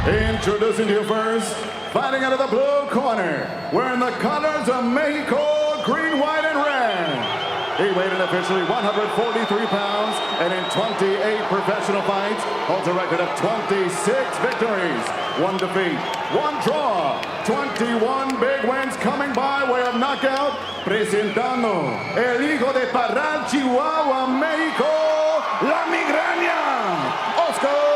Introducing to you first, fighting out of the blue corner, wearing the colors of Mexico, green, white, and red. He weighed in officially 143 pounds, and in 28 professional fights, holds a record of 26 victories, 1 defeat, 1 draw, 21 big wins coming by way of knockout. Presentando el hijo de Parral, Chihuahua, México, la migraña, Oscar.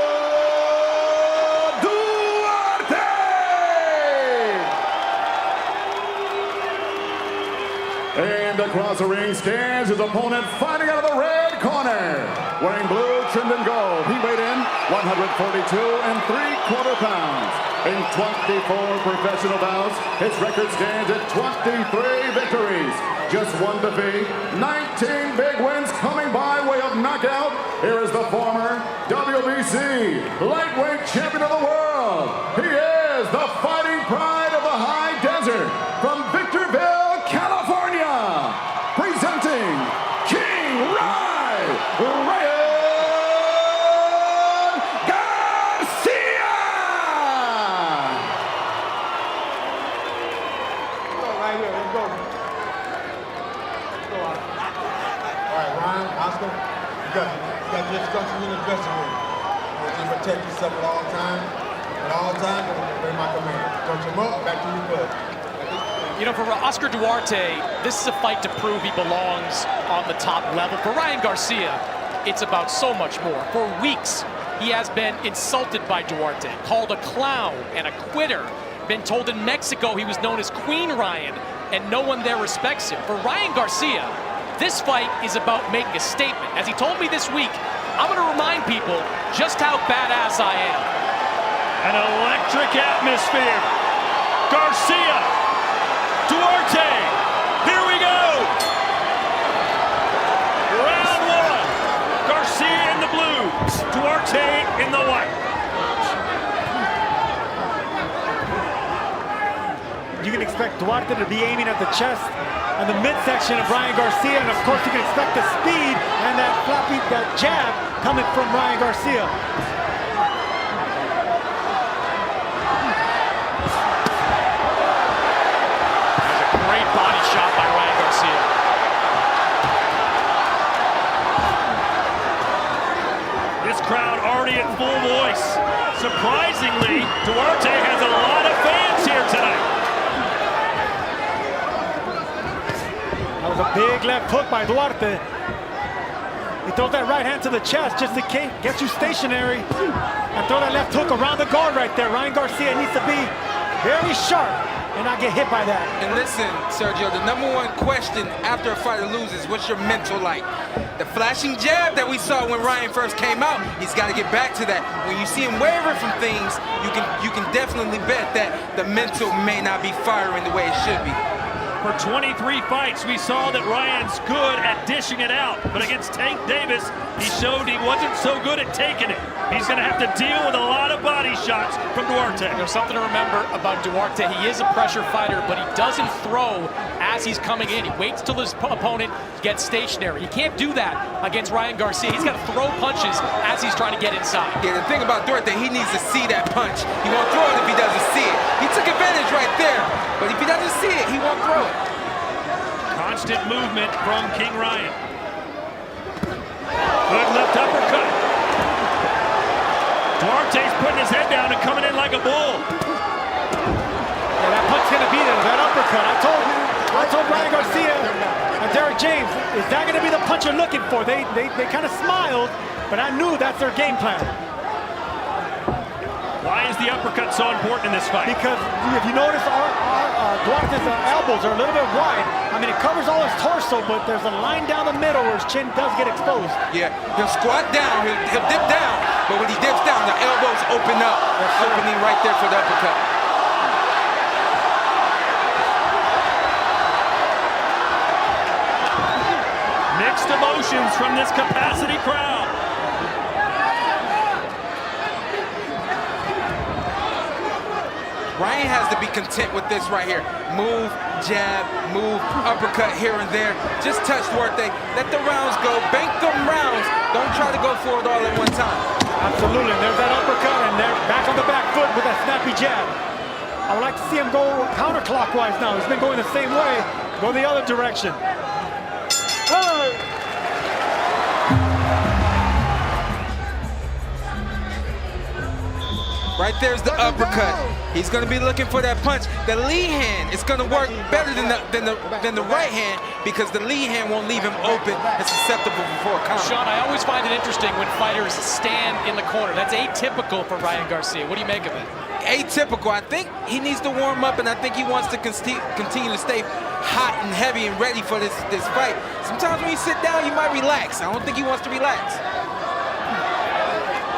And across the ring stands his opponent, fighting out of the red corner. Wearing blue, trimmed in gold. He weighed in 142 3/4 pounds. In 24 professional bouts, his record stands at 23 victories. Just 1 defeat, 19 big wins coming by way of knockout. Here is the former WBC lightweight champion of the world. He is the fighting pride of the high desert from Victorville, California, presenting King Ryan Garcia! Go right here, let's go. Let's go, Oscar. All right, Ryan, Oscar, you got your instructions in the dressing room. You have to protect yourself at all times. At all times, obey my command. Punch him up, back to your club. You know, for Oscar Duarte, this is a fight to prove he belongs on the top level. For Ryan Garcia, it's about so much more. For weeks, he has been insulted by Duarte, called a clown and a quitter, been told in Mexico he was known as Queen Ryan, and no one there respects him. For Ryan Garcia, this fight is about making a statement. As he told me this week, I'm going to remind people just how badass I am. An electric atmosphere. Garcia. Duarte, here we go! Round 1, Garcia in the blue, Duarte in the white. You can expect Duarte to be aiming at the chest and the midsection of Ryan Garcia, and of course you can expect the speed and that jab coming from Ryan Garcia. Crowd already in full voice. Surprisingly, Duarte has a lot of fans here tonight. That was a big left hook by Duarte. He throws that right hand to the chest just to get you stationary and throw that left hook around the guard right there. Ryan Garcia needs to be very sharp and not get hit by that. And listen, Sergio, the #1 question after a fighter loses, what's your mental like? The flashing jab that we saw when Ryan first came out, he's got to get back to that. When you see him waver from things, you can definitely bet that the mental may not be firing the way it should be. For 23 fights, we saw that Ryan's good at dishing it out, but against Tank Davis, he showed he wasn't so good at taking it. He's going to have to deal with a lot of body shots from Duarte. There's something to remember about Duarte. He is a pressure fighter, but he doesn't throw as he's coming in. He waits till his opponent gets stationary. He can't do that against Ryan Garcia. He's got to throw punches as he's trying to get inside. Yeah, the thing about Duarte, he needs to see that punch. He won't throw it if he doesn't see it. He took advantage right there, but if he doesn't see it, he won't throw it. Constant movement from King Ryan. Good left uppercut. Duarte's putting his head down and coming in like a bull. Yeah, that punch's gonna be there, that uppercut. I told Ryan Garcia and Derek James, is that gonna be the punch you're looking for? They kind of smiled, but I knew that's their game plan. Why is the uppercut so important in this fight? Because if you notice, Duarte's elbows are a little bit wide. I mean, it covers all his torso, but there's a line down the middle where his chin does get exposed. Yeah, he'll squat down, he'll dip down, but when he dips down, the elbows open up. There's opening right there for the uppercut. Mixed emotions from this capacity crowd. Ryan has to be content with this right here. Move, jab, move, uppercut here and there. Just touch Duarte. Let the rounds go. Bank them rounds. Don't try to go go for it all at one time. Absolutely, and there's that uppercut, and they're back on the back foot with that snappy jab. I would like to see him go counterclockwise now. He's been going the same way, go the other direction. Right there's the uppercut. He's going to be looking for that punch. The lead hand is going to work better than the right hand because the lead hand won't leave him open and susceptible for a counter. Sean, I always find it interesting when fighters stand in the corner. That's atypical for Ryan Garcia. What do you make of it? Atypical. I think he needs to warm up, and I think he wants to continue to stay hot and heavy and ready for this fight. Sometimes when you sit down, you might relax. I don't think he wants to relax.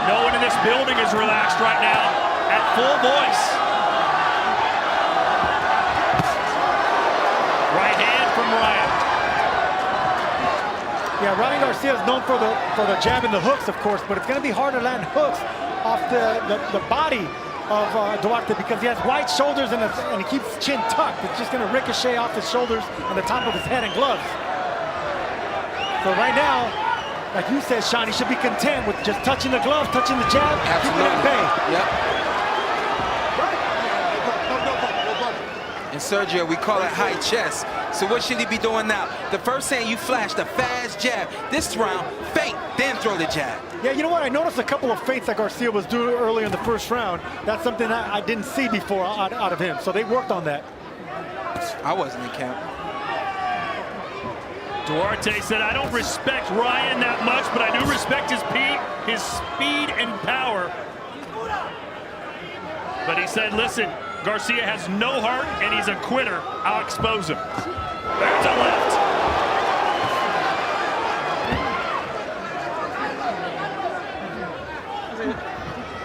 No one in this building is relaxed right now at full voice. Right hand from Ryan. Yeah, Ryan Garcia is known for the jab and the hooks, of course, but it's going to be hard to land hooks off the body of Duarte because he has wide shoulders and he keeps his chin tucked. It's just going to ricochet off his shoulders and the top of his head and gloves. So right now, like you said, Sean, he should be content with just touching the glove, touching the jab, keeping it at bay. Yep. In Sergio, we call it high chest. So what should he be doing now? The first hand you flashed a fast jab. This round, feint, then throw the jab. Yeah, you know what? I noticed a couple of feints that Garcia was doing earlier in the first round. That's something I didn't see before out of him. So they worked on that. I wasn't in camp. Duarte said, I don't respect Ryan that much, but I do respect his speed and power. But he said, listen, Garcia has no heart and he's a quitter. I'll expose him. There's a left.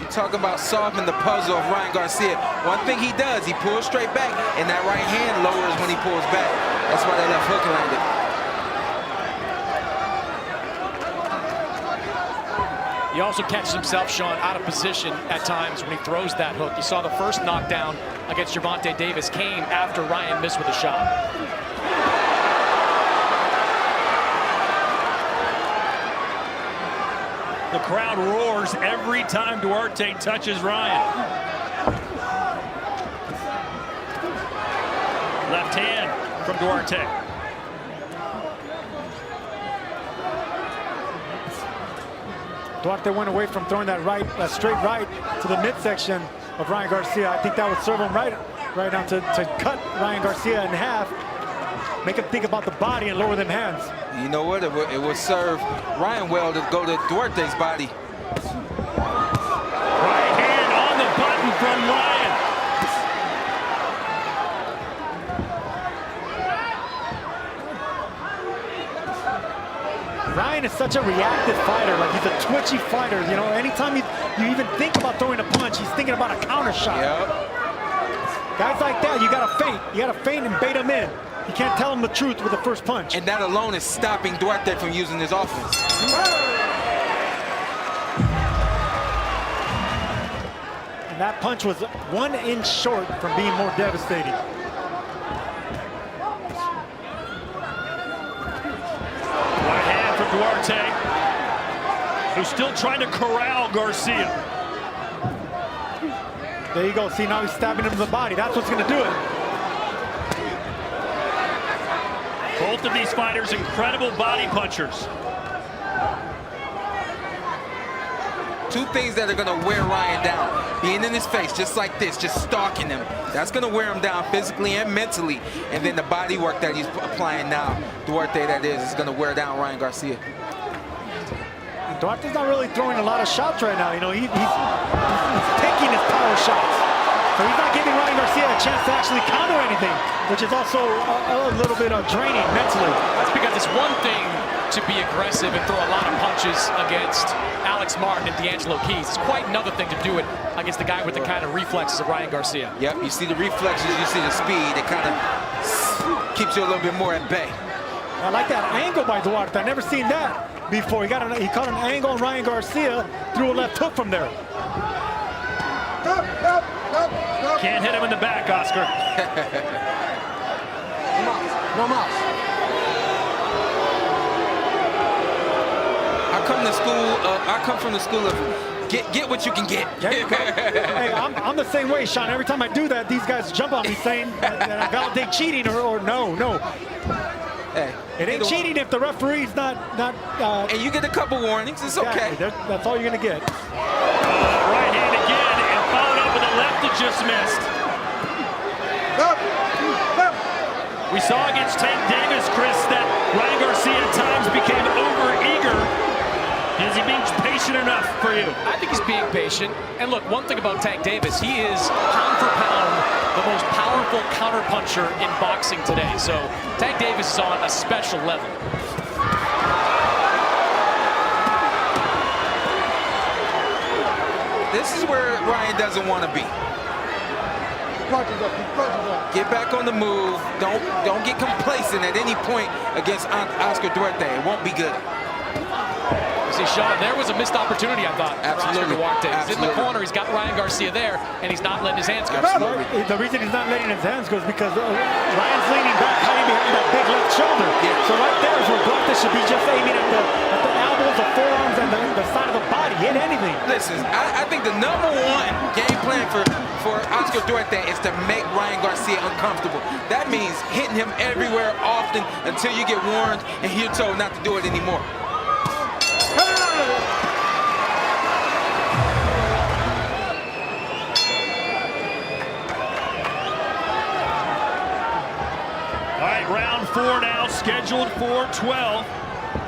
You talk about solving the puzzle of Ryan Garcia. One thing he does, he pulls straight back, and that right hand lowers when he pulls back. That's why that left hook landed. He also catches himself, Sean, out of position at times when he throws that hook. You saw the first knockdown against Gervonta Davis came after Ryan missed with a shot. The crowd roars every time Duarte touches Ryan. Left hand from Duarte. Duarte went away from throwing that straight right to the midsection of Ryan Garcia. I think that would serve him right now to cut Ryan Garcia in half, make him think about the body and lower them hands. You know what? It would serve Ryan well to go to Duarte's body. Right hand on the button from Ryan. Ryan is such a reactive fighter. Like, he's a twitchy fighter. You know, anytime you even think about throwing a punch, he's thinking about a counter shot. Yep. Guys like that, you gotta feint. You gotta feint and bait him in. You can't tell him the truth with the first punch. And that alone is stopping Duarte from using his offense. And that punch was 1 inch short from being more devastating. Duarte, who's still trying to corral Garcia. There you go. See, now he's stabbing him in the body. That's what's going to do it. Both of these fighters, incredible body punchers. Two things that are going to wear Ryan down. Being in his face just like this, just stalking him. That's going to wear him down physically and mentally. And then the body work that he's applying now, Duarte that is going to wear down Ryan Garcia. Duarte's not really throwing a lot of shots right now. You know, he's taking his power shots. So he's not giving Ryan Garcia a chance to actually counter anything, which is also a little bit draining mentally. That's because it's one thing to be aggressive and throw a lot of punches against Alex Martin and D'Angelo Keys. It's quite another thing to do it against the guy with the kind of reflexes of Ryan Garcia. Yep, you see the reflexes, you see the speed. It kind of keeps you a little bit more at bay. I like that angle by Duarte. I've never seen that before. He caught an angle on Ryan Garcia, threw a left hook from there. Can't hit him in the back, Oscar. No mouse. How I come from the school of get what you can get. Hey, I'm the same way, Sean. Every time I do that, these guys jump on me saying that I validate cheating or no. Hey, it ain't cheating if the referee's not. And you get a couple warnings. It's okay. That's all you're gonna get. Right hand again, and followed up with a left that just missed. We saw against Tank Davis, Chris, that Ryan Garcia at times became over-eager. Is he being patient enough for you? I think he's being patient. And look, one thing about Tank Davis, he is pound for pound the most powerful counterpuncher in boxing today. So Tank Davis is on a special level. This is where Ryan doesn't want to be. Get back on the move. Don't get complacent at any point against Oscar Duarte. It won't be good. See, Sean, there was a missed opportunity, I thought. Absolutely. For Oscar Duarte. He's in the corner. He's got Ryan Garcia there, and he's not letting his hands go. Absolutely. The reason he's not letting his hands go is because Ryan's leaning back, hiding behind that big left shoulder. Yeah. So right there is where Duarte should be just aiming at the elbows, the forearms, and the side of the body. Hit anything. Listen, I think the #1 game plan for Oscar Duarte is to make Ryan Garcia uncomfortable. That means hitting him everywhere often until you get warned and you're told not to do it anymore. All right, round 4 now, scheduled for 12.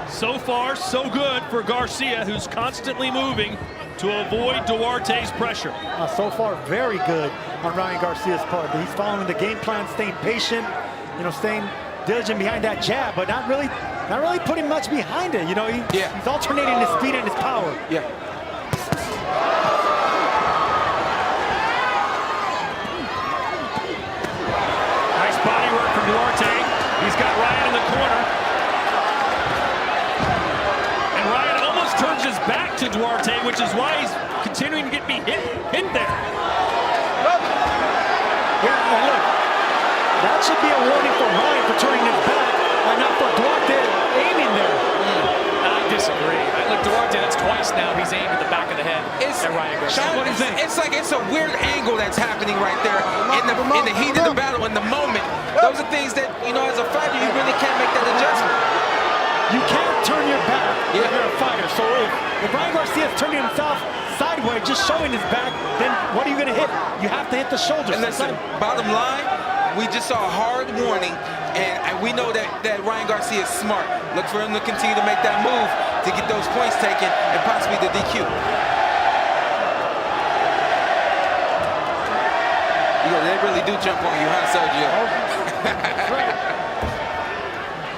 So far, so good for Garcia, who's constantly moving to avoid Duarte's pressure. So far, very good on Ryan Garcia's part. He's following the game plan, staying patient, staying diligent behind that jab, but not really putting much behind it. He's alternating his speed and his power. Yeah. Nice body work from Duarte. He's got Ryan in the corner. And Ryan almost turns his back to Duarte, which is why he's continuing to get me hit there. Yeah, and look, that should be a warning for Ryan for turning his back and not for Duarte aiming there. I disagree. Look, Duarte, that's twice now he's aimed at the back of the head at Ryan Garcia. Sean, What do you think? it's like it's a weird angle that's happening right there in the heat of the battle, in the moment. Those are things that, as a fighter, you really can't make that adjustment. You can't turn your back if you're a fighter. So if Ryan Garcia is turning himself sideways, just showing his back, then what are you going to hit? You have to hit the shoulders. And listen, bottom line, we just saw a hard warning, and we know that Ryan Garcia is smart. Look for him to continue to make that move to get those points taken and possibly the DQ. They really do jump on you, huh, Sergio?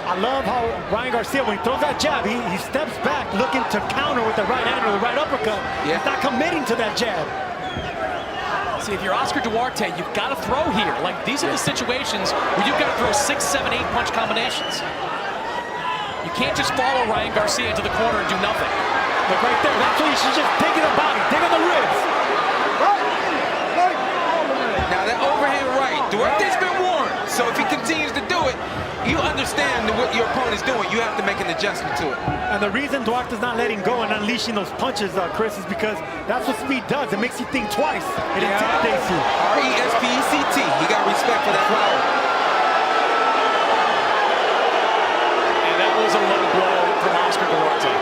I love how Ryan Garcia, when he throws that jab, he steps back looking to counter with the right hand or the right uppercut. Yeah. He's not committing to that jab. See, if you're Oscar Duarte, you've got to throw here. Like, these are the situations where you've got to throw 6, 7, 8 punch combinations. You can't just follow Ryan Garcia into the corner and do nothing. Look right there, that's where you should just dig in the body, dig on the ribs. Now that overhand right, Duarte's been warned. So if he continues to do it, you understand what your opponent's doing. You have to make an adjustment to it. And the reason Duarte's not letting go and unleashing those punches, Chris, is because that's what speed does. It makes you think twice. It intimidates you. RESPECT. He got respect for that power. And that was a low blow from Oscar Duarte.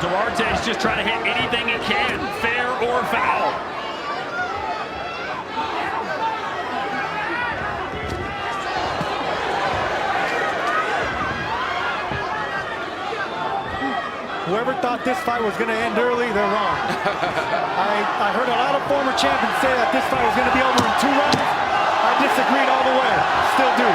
Duarte's just trying to hit anything he can, fair or foul. Whoever thought this fight was going to end early, they're wrong. I heard a lot of former champions say that this fight was going to be over in 2 rounds. I disagreed all the way. Still do.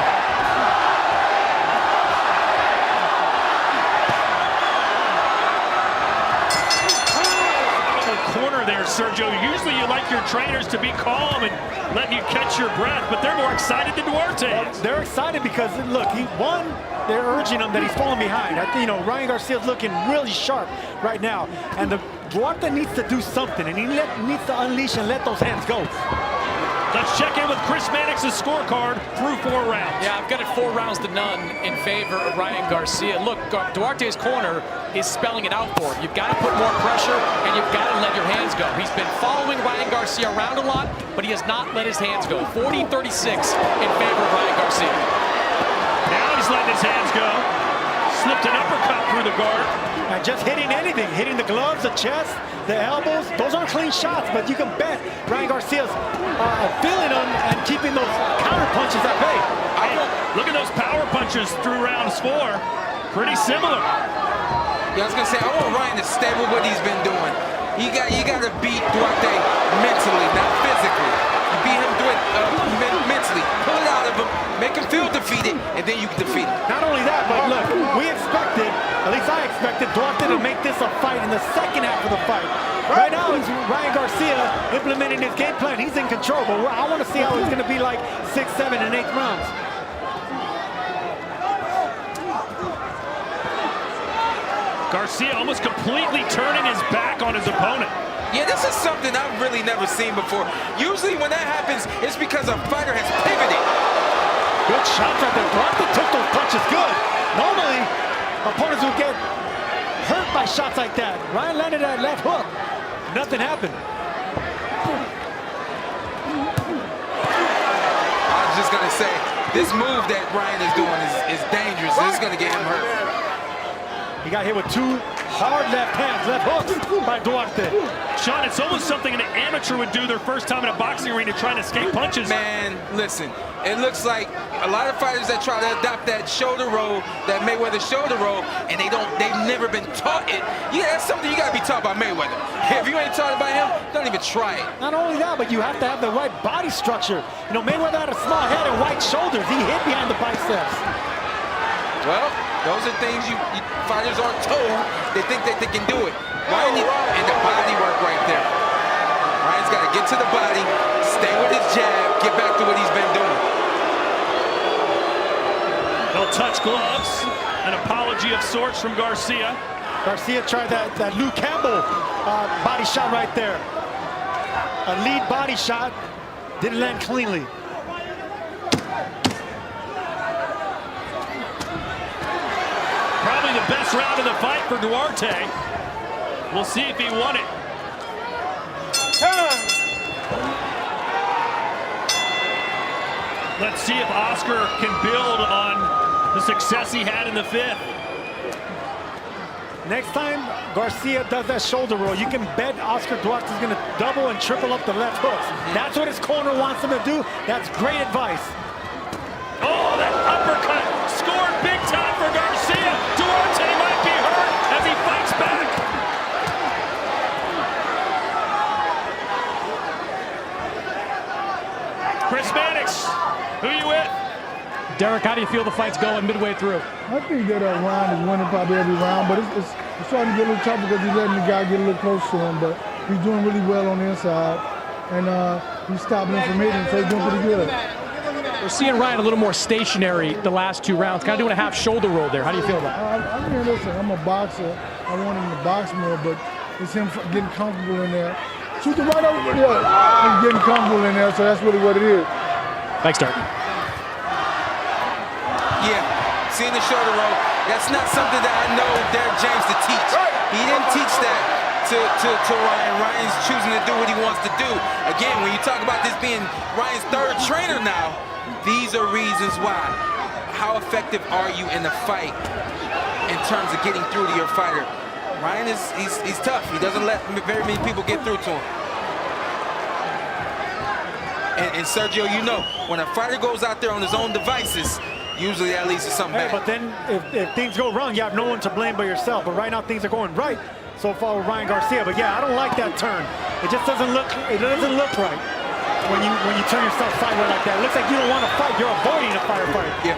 Corner there, Sergio. Usually you like your trainers to be calm and letting you catch your breath, but they're more excited than Duarte is. They're excited because, look, they're urging him that he's falling behind. I think, Ryan Garcia's looking really sharp right now. And Duarte needs to do something, and he needs to unleash and let those hands go. Let's check in with Chris Mannix's scorecard through 4 rounds. Yeah, I've got it 4 rounds to none in favor of Ryan Garcia. Look, Duarte's corner is spelling it out for him. You've got to put more pressure, and you've got to let your hands go. He's been following Ryan Garcia around a lot, but he has not let his hands go. 40-36 in favor of Ryan Garcia. Now he's letting his hands go. Slipped an uppercut through the guard. And just hitting anything, hitting the gloves, the chest, the elbows. Those aren't clean shots, but you can bet Ryan Garcia's feeling them and keeping those counter punches at bay. Look at those power punches through rounds 4. Pretty similar. Yeah, I was gonna say, I want Ryan to stay with what he's been doing. You got to beat Duarte mentally, not physically. You beat him mentally. Pull it out of him, make him feel defeated, and then you can defeat him. Not only that, but look, we expected, at least I expected, Duarte to make this a fight in the second half of the fight. Right now, it's Ryan Garcia implementing his game plan. He's in control, but I want to see how it's going to be like 6, 7, and 8 rounds. Garcia almost completely turning his back on his opponent. Yeah, this is something I've really never seen before. Usually when that happens, it's because a fighter has pivoted. Good shots right there. Duarte took those punches good. Normally, opponents would get hurt by shots like that. Ryan landed that left hook. Nothing happened. I was just going to say, this move that Ryan is doing is dangerous. This is going to get him hurt. He got hit with 2 hard left hands, left hooks by Duarte. Sean, it's almost something an amateur would do their first time in a boxing arena trying to escape punches. Man, listen, it looks like a lot of fighters that try to adopt that shoulder roll, that Mayweather shoulder roll, and they've never been taught it. Yeah, that's something you gotta be taught by Mayweather. If you ain't taught it by him, don't even try it. Not only that, but you have to have the right body structure. You know, Mayweather had a small head and wide shoulders. He hit behind the biceps. Well, those are things fighters aren't told. They think that they can do it. Ryan, and the body work right there. Ryan's got to get to the body, stay with his jab, get back to what he's been doing. They'll touch gloves. An apology of sorts from Garcia. Garcia tried that Lou Campbell body shot right there. A lead body shot, didn't land cleanly. Probably the best round of the fight for Duarte. We'll see if he won it. Let's see if Oscar can build on the success he had in the 5th. Next time Garcia does that shoulder roll, you can bet Oscar Duarte is going to double and triple up the left hooks. That's what his corner wants him to do. That's great advice. Oh, that uppercut scored big time for Garcia. Duarte might be hurt as he fights back. Chris Mannix, who you with? Derek, how do you feel the fight's going midway through? I think that Ryan is winning probably every round, but it's starting to get a little tough because he's letting the guy get a little close to him, but he's doing really well on the inside, and he's stopping him from hitting, so he's doing pretty good. We're seeing Ryan a little more stationary the last 2 rounds, kind of doing a half shoulder roll there. How do you feel about it? I mean, listen, I'm a boxer. I want him to box more, but it's him getting comfortable in there. Shoot the right over there. He's getting comfortable in there, so that's really what it is. Thanks, Derek. Yeah, seeing the shoulder roll, that's not something that I know Derek James to teach. He didn't teach that to Ryan. Ryan's choosing to do what he wants to do. Again, when you talk about this being Ryan's 3rd trainer now, these are reasons why. How effective are you in the fight in terms of getting through to your fighter? Ryan he's tough. He doesn't let very many people get through to him. And Sergio, you know, when a fighter goes out there on his own devices, usually that leads to something bad. But then if things go wrong, you have no one to blame but yourself. But right now things are going right so far with Ryan Garcia. But yeah, I don't like that turn. It just doesn't look right when you turn yourself sideways like that. It looks like you don't want to fight. You're avoiding a firefight. Yeah.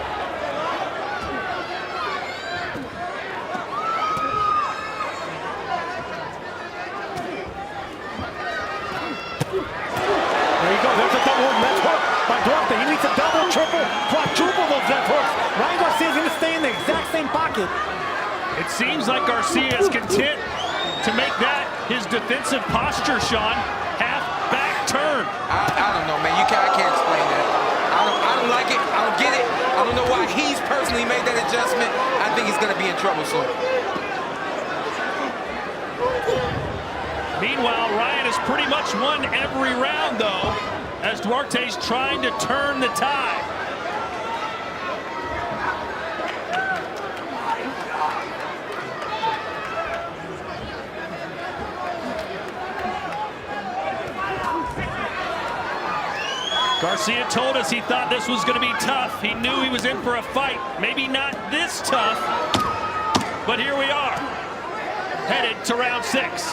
There you go. There's a double left hook by Duarte. He needs a double, triple, quadruple those left hooks. Ryan Garcia is going to stay in the exact same pocket. It seems like Garcia is content to make that his defensive posture, Sean. Half back turn. I don't know, man. I can't explain that. I don't like it. I don't get it. I don't know why he's personally made that adjustment. I think he's going to be in trouble soon. Meanwhile, Ryan has pretty much won every round, though, as Duarte's trying to turn the tide. Garcia told us he thought this was going to be tough. He knew he was in for a fight. Maybe not this tough, but here we are, headed to round 6.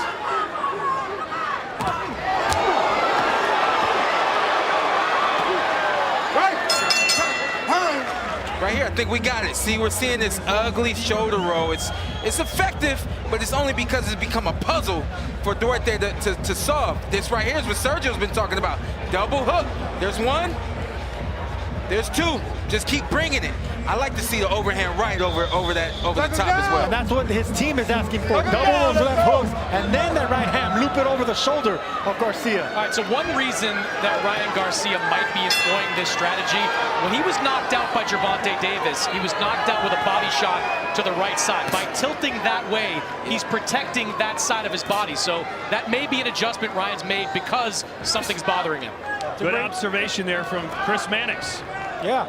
Right here, I think we got it. See, we're seeing this ugly shoulder roll. It's effective, but it's only because it's become a puzzle for Duarte to solve. This right here is what Sergio's been talking about. Double hook. There's one. There's two. Just keep bringing it. I like to see the overhand right over the top as well. And that's what his team is asking for. Double those left hooks, and then that right hand, loop it over the shoulder of Garcia. All right, so one reason that Ryan Garcia might be employing this strategy, when he was knocked out by Gervonta Davis, he was knocked out with a body shot to the right side. By tilting that way, he's protecting that side of his body. So that may be an adjustment Ryan's made because something's bothering him. Good observation there from Chris Mannix. Yeah,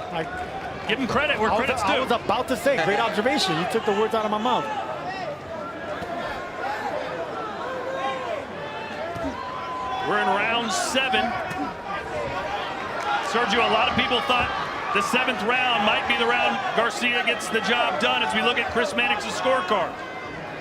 give him credit where credit's due. I was about to say, great observation. You took the words out of my mouth. We're in round 7. Sergio, a lot of people thought the 7th round might be the round Garcia gets the job done as we look at Chris Mannix's scorecard.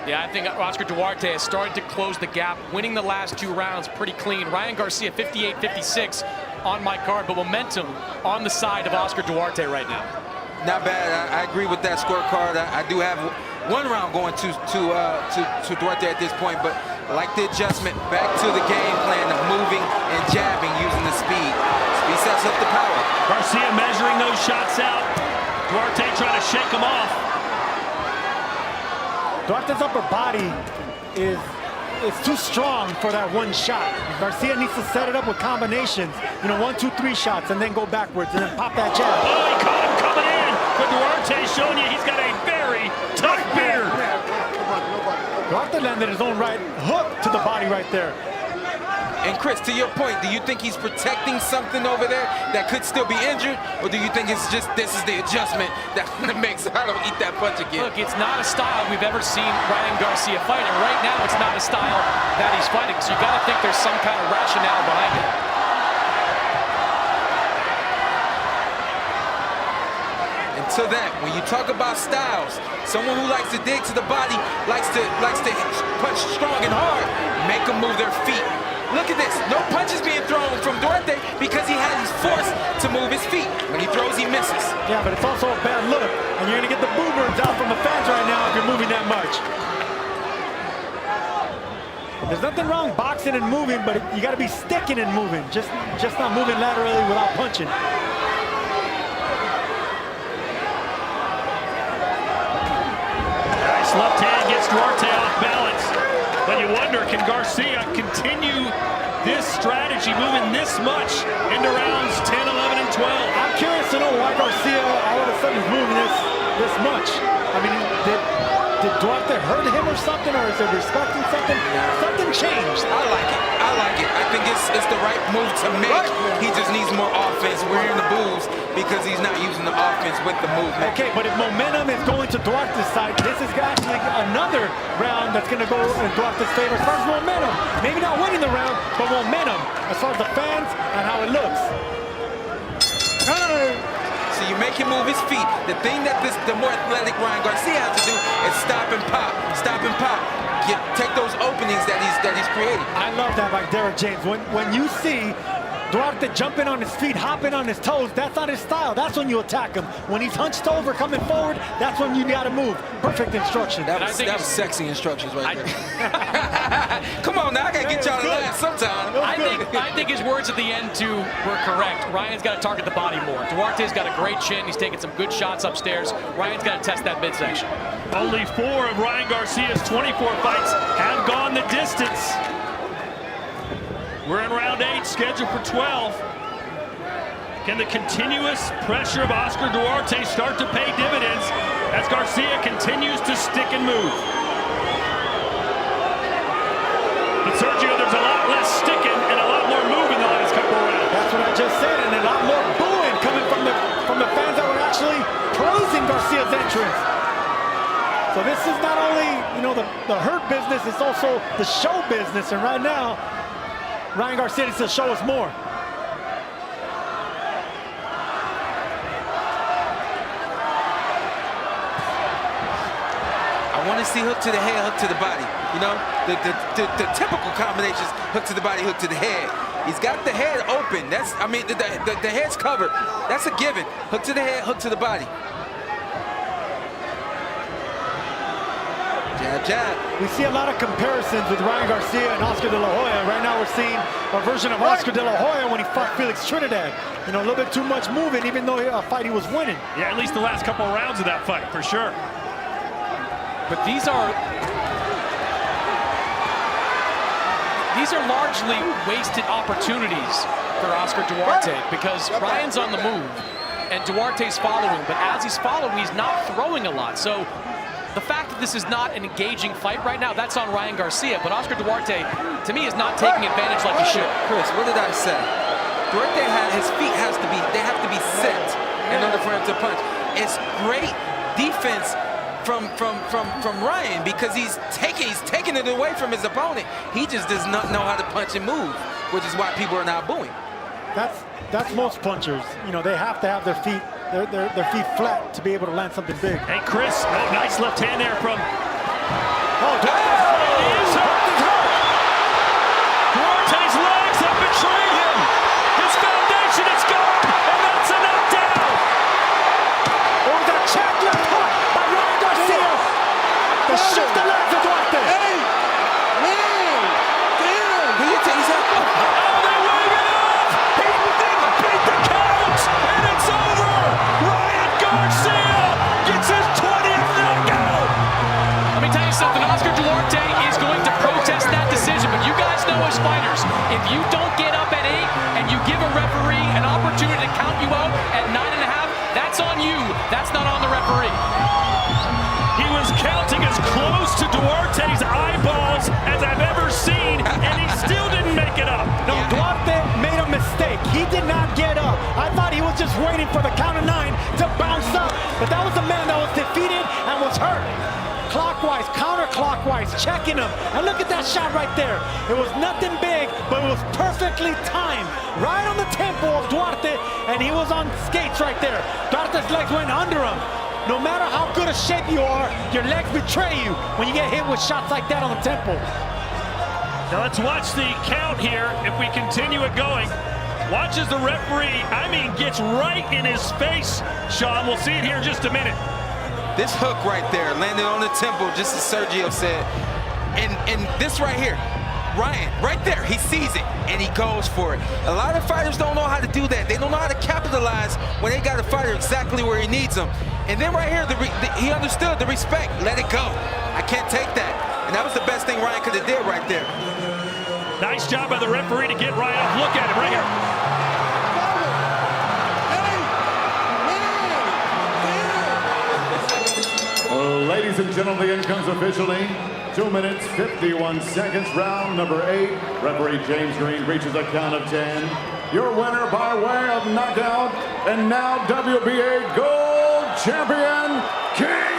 Yeah, I think Oscar Duarte has started to close the gap, winning the last 2 rounds pretty clean. Ryan Garcia 58-56 on my card, but momentum on the side of Oscar Duarte right now. Not bad. I agree with that scorecard. I do have 1 round going to Duarte at this point, but I like the adjustment back to the game plan of moving and jabbing using the speed. Speed sets up the power. Garcia measuring those shots out. Duarte trying to shake them off. Duarte's upper body is too strong for that one shot. Garcia needs to set it up with combinations. 1, 2, 3 shots, and then go backwards, and then pop that jab. Oh, he caught him coming in. But Duarte showing you he's got a very tough beard. Duarte landed his own right hook to the body right there. And Chris, to your point, do you think he's protecting something over there that could still be injured? Or do you think it's just this is the adjustment that makes I don't eat that punch again? Look, it's not a style we've ever seen Ryan Garcia fight, and right now it's not a style that he's fighting. So you got to think there's some kind of rationale behind it. Until then, when you talk about styles, someone who likes to dig to the body, likes to punch strong and hard, make them move their feet. Look at this. No punches being thrown from Duarte because he's forced to move his feet. When he throws, he misses. Yeah, but it's also a bad look. And you're going to get the boo birds out from the fans right now if you're moving that much. There's nothing wrong boxing and moving, but you got to be sticking and moving. Just not moving laterally without punching. Nice left hand gets Duarte off balance. But you wonder, can Garcia continue this strategy, moving this much into rounds 10, 11, and 12? I'm curious to know why Garcia all of a sudden is moving this much. I mean, did Duarte hurt him or something, or is it respecting something? Something changed. I like it. I think it's the right move to make. He just needs more offense. We're hearing the boos because he's not using the offense with the movement. Okay, but if momentum is going to Duarte's side, this is actually another round that's going to go in Duarte's favor as far as momentum. Maybe not winning the round, but momentum as far as the fans and how it looks. So you make him move his feet. The thing that the more athletic Ryan Garcia has to do is stop and pop, stop and pop. Take those openings that he's created. I love that by Derek James. When you see Duarte jumping on his feet, hopping on his toes, that's not his style. That's when you attack him. When he's hunched over, coming forward, that's when you got to move. Perfect instruction. That was sexy instructions right there. Come on now, I got to get y'all to laugh sometime. I think his words at the end, too, were correct. Ryan's got to target the body more. Duarte's got a great chin. He's taking some good shots upstairs. Ryan's got to test that midsection. Only 4 of Ryan Garcia's 24 fights have gone the distance. We're in round 8, scheduled for 12. Can the continuous pressure of Oscar Duarte start to pay dividends as Garcia continues to stick and move? But Sergio, there's a lot less sticking and a lot more moving the last couple of rounds. That's what I just said, and a lot more booing coming from the fans that were actually praising Garcia's entrance. So this is not only, you know, the hurt business, it's also the show business, and right now, Ryan Garcia needs to show us more. I want to see hook to the head, hook to the body. You know, the typical combinations, hook to the body, hook to the head. He's got the head open. That's, I mean, the head's covered. That's a given. Hook to the head, hook to the body. Jab, jab. We see a lot of comparisons with Ryan Garcia and Oscar De La Hoya. Right now we're seeing a version of Oscar De La Hoya when he fought Felix Trinidad. You know, a little bit too much moving, even though a fight he was winning. Yeah, at least the last couple of rounds of that fight, for sure. But these are largely wasted opportunities for Oscar Duarte because Ryan's on the move and Duarte's following, but as he's following, he's not throwing a lot. So the fact that this is not an engaging fight right now, that's on Ryan Garcia, but Oscar Duarte, to me, is not taking advantage like he should. Chris, what did I say? Duarte his feet have to be set in order for him to punch. It's great defense from Ryan because he's taking it away from his opponent. He just does not know how to punch and move, which is why people are now booing. That's most punchers. You know, they have to have their feet flat to be able to land something big. Hey, Chris, nice left hand there from... Oh, Duarte's legs have betrayed him. His foundation is gone, and that's a knockdown. Oh, that check left hook by Ryan Garcia. The shift the legs of Duarte. Hey, man, damn. He's up. Oh, they wave it off. He beat the count, and it's over. Ryan Garcia gets his 20th knockout. Let me tell you something, Oscar Duarte is going to protest that decision, but you guys know as fighters, if you don't get up at 8 and you give a referee an opportunity to count you out at 9.5, that's on you. That's not on the referee. He was counting as close to Duarte's eyeballs as I've ever seen, and he still didn't make it up. No, Duarte made a mistake. He did not get up. I thought he was just waiting for the count of 9 to bounce up, but that was the man that was defeated and was hurt. Clockwise, counterclockwise, checking him. And look at that shot right there. It was nothing big, but it was perfectly timed. Right on the tempo of Duarte, and he was on skates right there. Duarte's legs went under him. No matter how good a shape you are, your legs betray you when you get hit with shots like that on the tempo. Now let's watch the count here if we continue it going. Watch as the referee, gets right in his face. Sean, we'll see it here in just a minute. This hook right there landed on the temple, just as Sergio said. And this right here, Ryan, right there, he sees it and he goes for it. A lot of fighters don't know how to do that. They don't know how to capitalize when they got a fighter exactly where he needs them. And then right here, he understood the respect. Let it go. I can't take that. And that was the best thing Ryan could have did right there. Nice job by the referee to get Ryan up. Look at him right here. Ladies and gentlemen, the end comes officially. 2 minutes, 51 seconds, round number 8. Referee James Green reaches a count of 10. Your winner by way of knockout, and now WBA Gold Champion, King